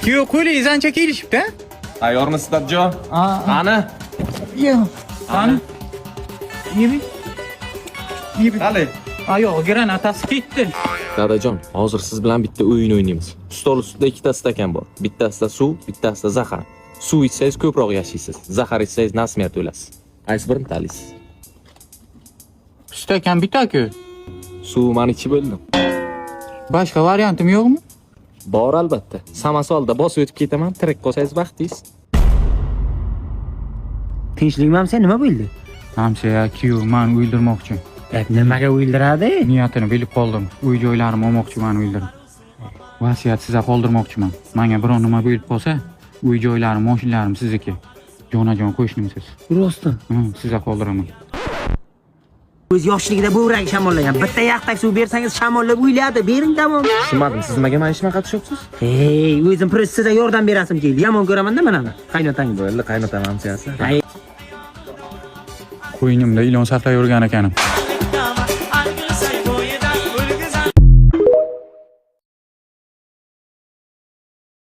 Kuyov qo'lingiz ancha kelishibdi-a? Tayyormisiz Dadjon? Qani? Yo'q. Qani? Yebi. Qani? Ayoq granatasi ketdi. Dadajon, hozir siz bilan bitta o'yin o'ynaymiz. Stol ustida ikkita stakan bor. Bittasida suv, bittasida zahar. Suv ichsangiz ko'proq yashaysiz. Zahar ichsangiz nasmiyat o'lasiz. Qaysi birini tanlaysiz? Stakan bitta-ku. Suv men ichib bo'ldim. Boshqa variantim yo'qmi? Bor albatta. Samasolda bosib o'tib ketaman, tirik qolsangiz baxtingiz. Tinchlikmanmi, sen nima bo'ldi? Hamsa kuyov meni o'ldirmoqchi. Nimaga o'ldiradi? Niyatini bilib qoldim. Uy-joylarimni olmoqchi meni o'ldirib. Vasiyat sizga qoldirmoqchiman. Menga biron nima bo'lib qolsa, uy-joylarim, mashinalarim sizniki. Jonajon qo'shnimsiz. Rostmi? Sizga qoldiraman. O'z yoshligida bo'rak shamollagan. Bitta yaxtak suv bersangiz shamollab o'yladi. Bering tamom. Tushunmadim, siz nimaga mana ishga qatishyapsiz? Hey, o'zim sizga yordam berasim keldi. Yomon ko'raman-da mana. Qaynotang. Bo'ldi, qaynotam hamsiyasi. Qo'ynimda ilon saqlay yurgan ekanim.